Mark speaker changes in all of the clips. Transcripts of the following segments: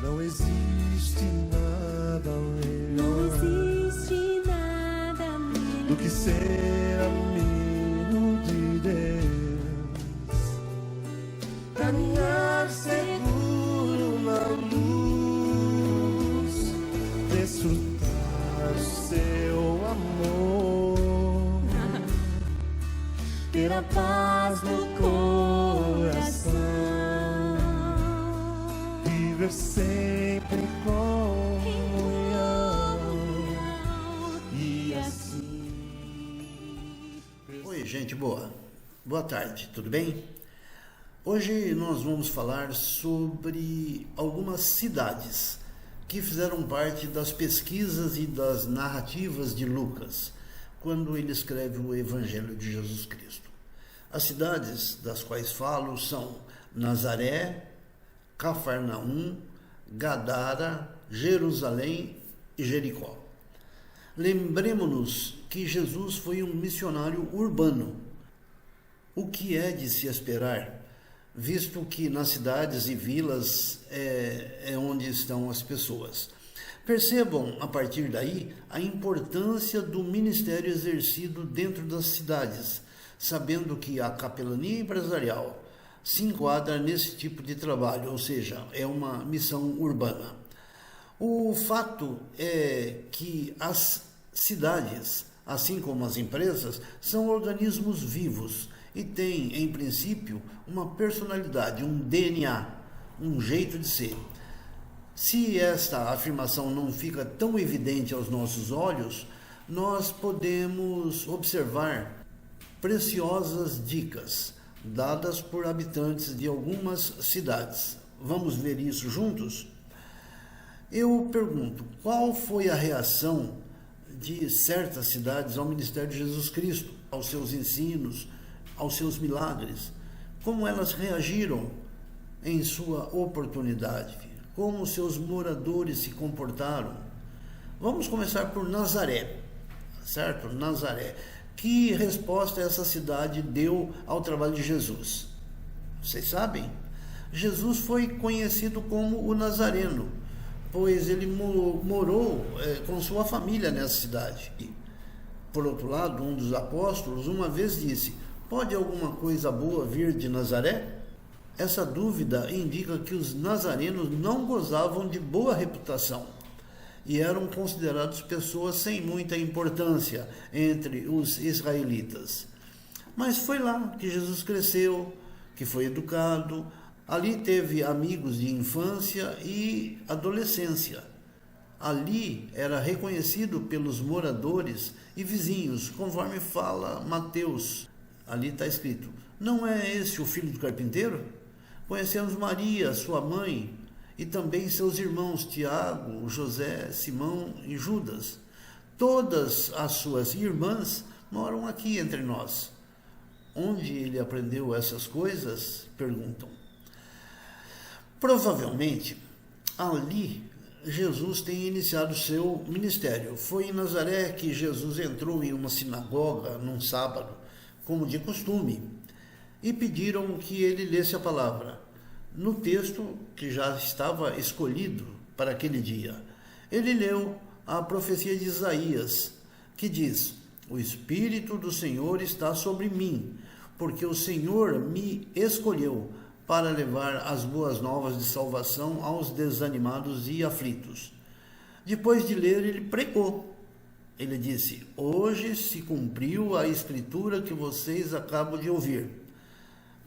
Speaker 1: Não existe nada melhor do que ser amigo de Deus, caminhar seguro na luz, desfrutar o seu amor, ter a paz no coração, viver sempre em comunhão e assim.
Speaker 2: Oi, gente boa. Boa tarde, tudo bem? Hoje nós vamos falar sobre algumas cidades que fizeram parte das pesquisas e das narrativas de Lucas, quando ele escreve o Evangelho de Jesus Cristo. As cidades das quais falo são Nazaré, Cafarnaum, Gadara, Jerusalém e Jericó. Lembremos-nos que Jesus foi um missionário urbano, o que é de se esperar, visto que nas cidades e vilas é onde estão as pessoas. Percebam, a partir daí, a importância do ministério exercido dentro das cidades, sabendo que a capelania empresarial se enquadra nesse tipo de trabalho, ou seja, é uma missão urbana. O fato é que as cidades, assim como as empresas, são organismos vivos e têm, em princípio, uma personalidade, um DNA, um jeito de ser. Se esta afirmação não fica tão evidente aos nossos olhos, nós podemos observar preciosas dicas dadas por habitantes de algumas cidades. Vamos ver isso juntos? Eu pergunto, qual foi a reação de certas cidades ao ministério de Jesus Cristo, aos seus ensinos, aos seus milagres? Como elas reagiram em sua oportunidade? Como seus moradores se comportaram? Vamos começar por Nazaré, certo? Nazaré. Que resposta essa cidade deu ao trabalho de Jesus? Vocês sabem? Jesus foi conhecido como o Nazareno, pois ele morou com sua família nessa cidade. Por outro lado, um dos apóstolos uma vez disse: pode alguma coisa boa vir de Nazaré? Essa dúvida indica que os nazarenos não gozavam de boa reputação e eram considerados pessoas sem muita importância entre os israelitas. Mas foi lá que Jesus cresceu, que foi educado, ali teve amigos de infância e adolescência. Ali era reconhecido pelos moradores e vizinhos, conforme fala Mateus. Ali está escrito: não é esse o filho do carpinteiro? Conhecemos Maria, sua mãe, e também seus irmãos Tiago, José, Simão e Judas. Todas as suas irmãs moram aqui entre nós. Onde ele aprendeu essas coisas? Perguntam. Provavelmente, ali Jesus tem iniciado seu ministério. Foi em Nazaré que Jesus entrou em uma sinagoga num sábado, como de costume, e pediram que ele lesse a palavra. No texto que já estava escolhido para aquele dia, ele leu a profecia de Isaías, que diz: o Espírito do Senhor está sobre mim, porque o Senhor me escolheu para levar as boas novas de salvação aos desanimados e aflitos. Depois de ler, ele pregou. Ele disse: hoje se cumpriu a escritura que vocês acabam de ouvir.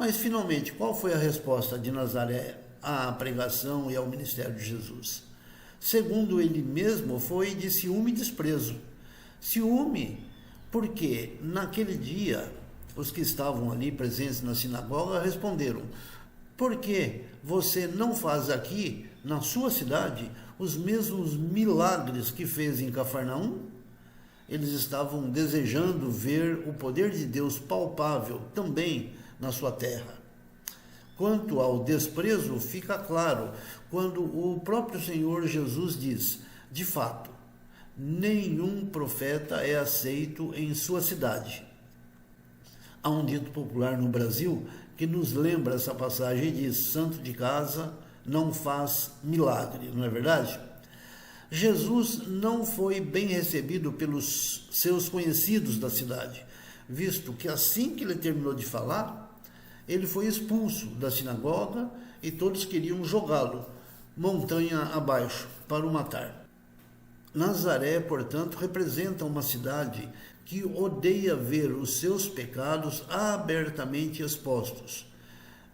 Speaker 2: Mas, finalmente, qual foi a resposta de Nazaré à pregação e ao ministério de Jesus? Segundo ele mesmo, foi de ciúme e desprezo. Ciúme, porque naquele dia os que estavam ali presentes na sinagoga responderam: por que você não faz aqui, na sua cidade, os mesmos milagres que fez em Cafarnaum? Eles estavam desejando ver o poder de Deus palpável também na sua terra. Quanto ao desprezo, fica claro quando o próprio Senhor Jesus diz: de fato, nenhum profeta é aceito em sua cidade. Há um dito popular no Brasil que nos lembra essa passagem e diz: santo de casa não faz milagre, não é verdade? Jesus não foi bem recebido pelos seus conhecidos da cidade, visto que assim que ele terminou de falar, ele foi expulso da sinagoga e todos queriam jogá-lo montanha abaixo para o matar. Nazaré, portanto, representa uma cidade que odeia ver os seus pecados abertamente expostos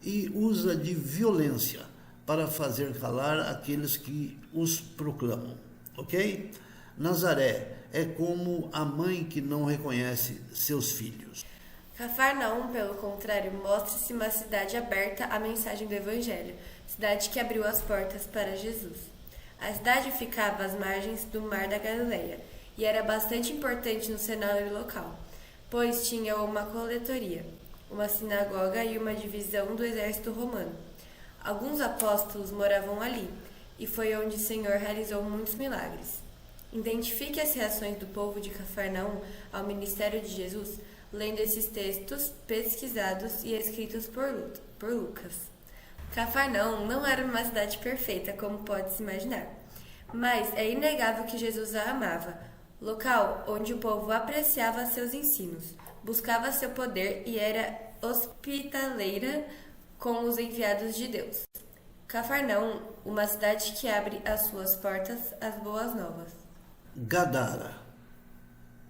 Speaker 2: e usa de violência para fazer calar aqueles que os proclamam, ok? Nazaré é como a mãe que não reconhece seus filhos.
Speaker 3: Cafarnaum, pelo contrário, mostra-se uma cidade aberta à mensagem do Evangelho, cidade que abriu as portas para Jesus. A cidade ficava às margens do Mar da Galileia e era bastante importante no cenário local, pois tinha uma coletoria, uma sinagoga e uma divisão do exército romano. Alguns apóstolos moravam ali, e foi onde o Senhor realizou muitos milagres. Identifique as reações do povo de Cafarnaum ao ministério de Jesus, lendo esses textos pesquisados e escritos por Lucas. Cafarnaum não era uma cidade perfeita, como pode-se imaginar, mas é inegável que Jesus a amava, local onde o povo apreciava seus ensinos, buscava seu poder e era hospitaleira com os enviados de Deus. Cafarnaum, uma cidade que abre as suas portas às boas novas.
Speaker 2: Gadara.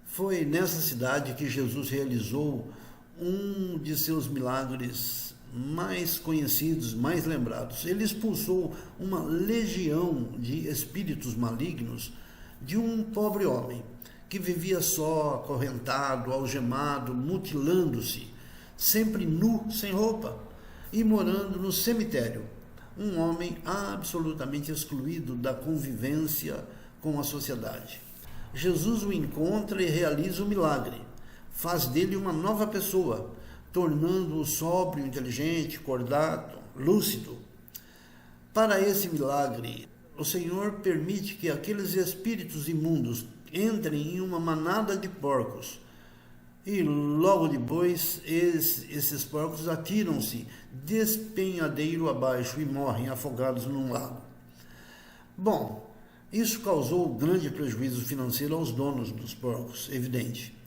Speaker 2: Foi nessa cidade que Jesus realizou um de seus milagres mais conhecidos, mais lembrados. Ele expulsou uma legião de espíritos malignos de um pobre homem que vivia só, acorrentado, algemado, mutilando-se, sempre nu, sem roupa, e morando no cemitério, um homem absolutamente excluído da convivência com a sociedade. Jesus o encontra e realiza o milagre, faz dele uma nova pessoa, tornando-o sóbrio, inteligente, cordato, lúcido. Para esse milagre, o Senhor permite que aqueles espíritos imundos entrem em uma manada de porcos, e logo depois esses porcos atiram-se despenhadeiro abaixo e morrem afogados num lago. Bom, isso causou grande prejuízo financeiro aos donos dos porcos, evidente.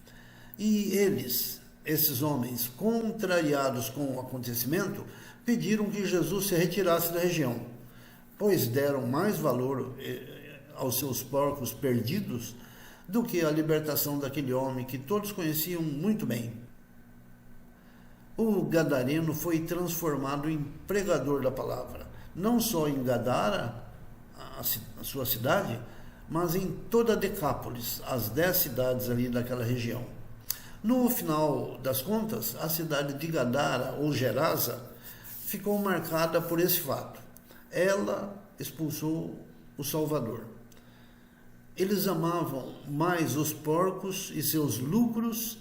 Speaker 2: E eles, esses homens, contrariados com o acontecimento, pediram que Jesus se retirasse da região, pois deram mais valor aos seus porcos perdidos do que a libertação daquele homem que todos conheciam muito bem. O gadareno foi transformado em pregador da palavra, não só em Gadara, a sua cidade, mas em toda Decápolis, as 10 cidades ali daquela região. No final das contas, a cidade de Gadara, ou Gerasa, ficou marcada por esse fato. Ela expulsou o Salvador. Eles amavam mais os porcos e seus lucros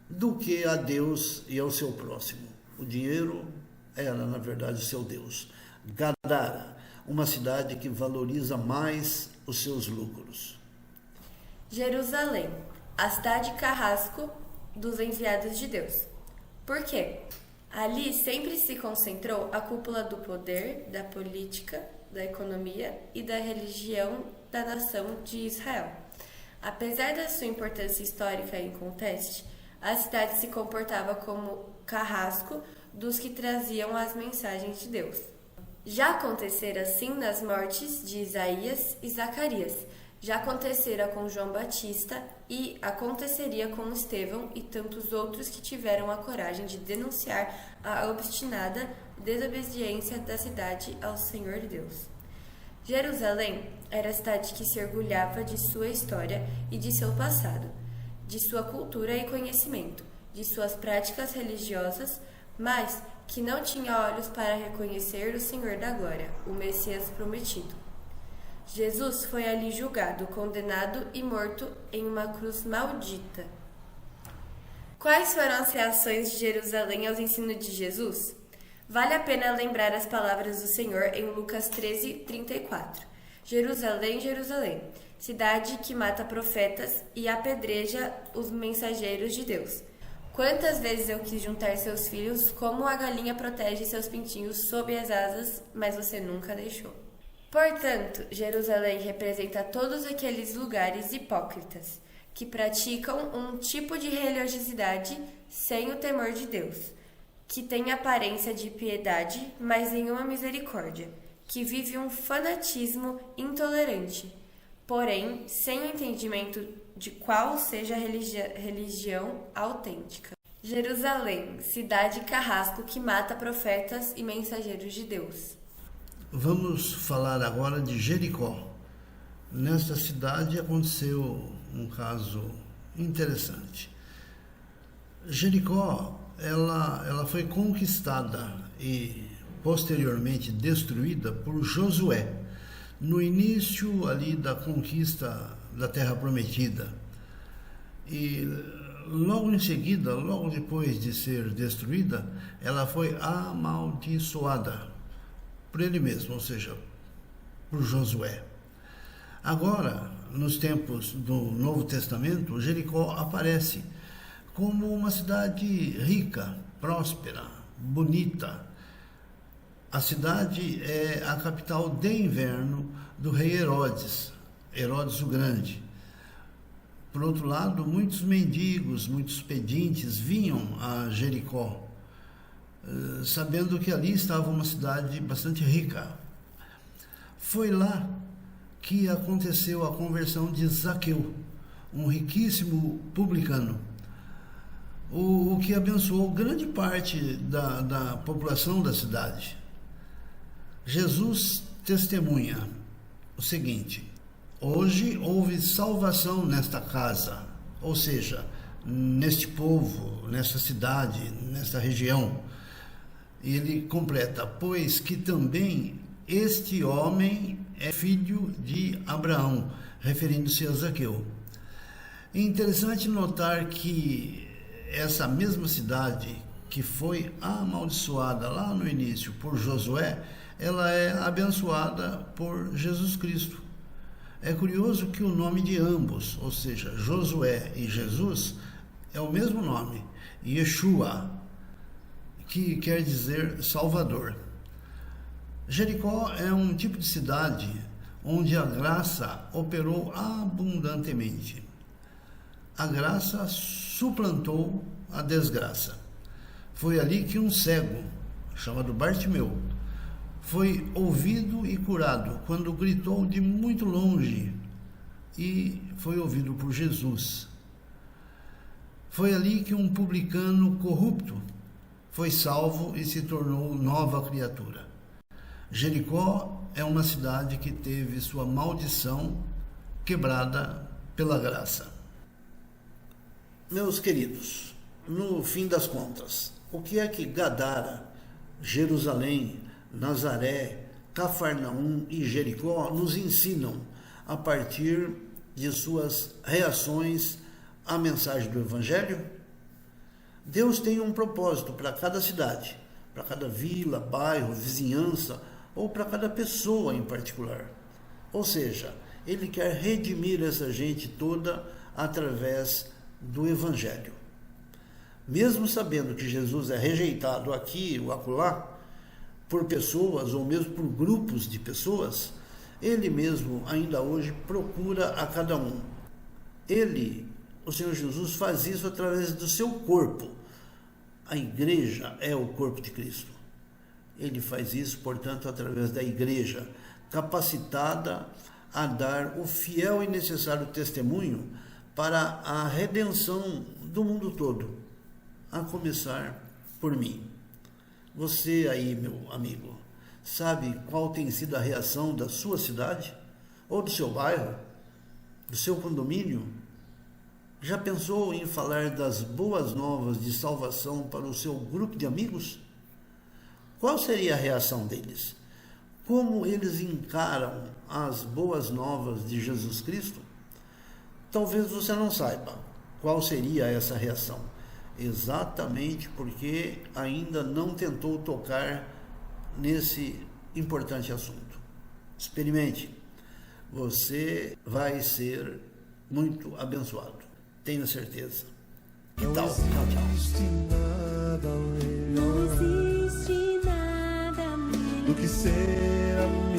Speaker 2: do que a Deus e ao seu próximo. O dinheiro era, na verdade, o seu Deus. Gadara, uma cidade que valoriza mais os seus lucros.
Speaker 3: Jerusalém, a cidade carrasco dos enviados de Deus. Por quê? Ali sempre se concentrou a cúpula do poder, da política, da economia e da religião da nação de Israel. Apesar da sua importância histórica e inconteste, a cidade se comportava como carrasco dos que traziam as mensagens de Deus. Já acontecera assim nas mortes de Isaías e Zacarias, já acontecera com João Batista e aconteceria com Estevão e tantos outros que tiveram a coragem de denunciar a obstinada desobediência da cidade ao Senhor Deus. Jerusalém era a cidade que se orgulhava de sua história e de seu passado, de sua cultura e conhecimento, de suas práticas religiosas, mas que não tinha olhos para reconhecer o Senhor da Glória, o Messias prometido. Jesus foi ali julgado, condenado e morto em uma cruz maldita. Quais foram as reações de Jerusalém aos ensinos de Jesus? Vale a pena lembrar as palavras do Senhor em Lucas 13:34. Jerusalém, Jerusalém, cidade que mata profetas e apedreja os mensageiros de Deus. Quantas vezes eu quis juntar seus filhos como a galinha protege seus pintinhos sob as asas, mas você nunca deixou. Portanto, Jerusalém representa todos aqueles lugares hipócritas que praticam um tipo de religiosidade sem o temor de Deus, que tem aparência de piedade, mas nenhuma misericórdia, que vive um fanatismo intolerante, porém sem o entendimento de qual seja a religião autêntica. Jerusalém, cidade carrasco que mata profetas e mensageiros de Deus.
Speaker 2: Vamos falar agora de Jericó. Nesta cidade aconteceu um caso interessante. Jericó, ela foi conquistada e posteriormente destruída por Josué, no início ali da conquista da Terra Prometida. E logo em seguida, logo depois de ser destruída, ela foi amaldiçoada por ele mesmo, ou seja, por Josué. Agora, nos tempos do Novo Testamento, Jericó aparece como uma cidade rica, próspera, bonita. A cidade é a capital de inverno do rei Herodes o Grande. Por outro lado, muitos mendigos, muitos pedintes vinham a Jericó, sabendo que ali estava uma cidade bastante rica. Foi lá que aconteceu a conversão de Zaqueu, um riquíssimo publicano, o que abençoou grande parte da população da cidade. Jesus testemunha o seguinte: hoje houve salvação nesta casa, ou seja, neste povo, nesta cidade, nesta região. E ele completa: pois que também este homem é filho de Abraão, referindo-se a Zaqueu. É interessante notar que essa mesma cidade que foi amaldiçoada lá no início por Josué, ela é abençoada por Jesus Cristo. É curioso que o nome de ambos, ou seja, Josué e Jesus, é o mesmo nome, Yeshua, que quer dizer Salvador. Jericó é um tipo de cidade onde a graça operou abundantemente. A graça suplantou a desgraça. Foi ali que um cego, chamado Bartimeu, foi ouvido e curado quando gritou de muito longe e foi ouvido por Jesus. Foi ali que um publicano corrupto foi salvo e se tornou nova criatura. Jericó é uma cidade que teve sua maldição quebrada pela graça. Meus queridos, no fim das contas, o que é que Gadara, Jerusalém, Nazaré, Cafarnaum e Jericó nos ensinam a partir de suas reações à mensagem do Evangelho? Deus tem um propósito para cada cidade, para cada vila, bairro, vizinhança ou para cada pessoa em particular. Ou seja, Ele quer redimir essa gente toda através do Evangelho. Mesmo sabendo que Jesus é rejeitado aqui ou acolá por pessoas ou mesmo por grupos de pessoas, Ele mesmo ainda hoje procura a cada um. Ele, o Senhor Jesus, faz isso através do seu corpo. A igreja é o corpo de Cristo. Ele faz isso, portanto, através da igreja, capacitada a dar o fiel e necessário testemunho para a redenção do mundo todo, a começar por mim. Você aí, meu amigo, sabe qual tem sido a reação da sua cidade? Ou do seu bairro? Do seu condomínio? Já pensou em falar das boas novas de salvação para o seu grupo de amigos? Qual seria a reação deles? Como eles encaram as boas novas de Jesus Cristo? Talvez você não saiba qual seria essa reação, exatamente porque ainda não tentou tocar nesse importante assunto. Experimente, você vai ser muito abençoado, tenho certeza. Que
Speaker 1: Não
Speaker 2: tal? Tchau, tchau.
Speaker 1: existe nada
Speaker 4: Não
Speaker 1: melhor
Speaker 4: existe nada melhor
Speaker 1: do que ser amado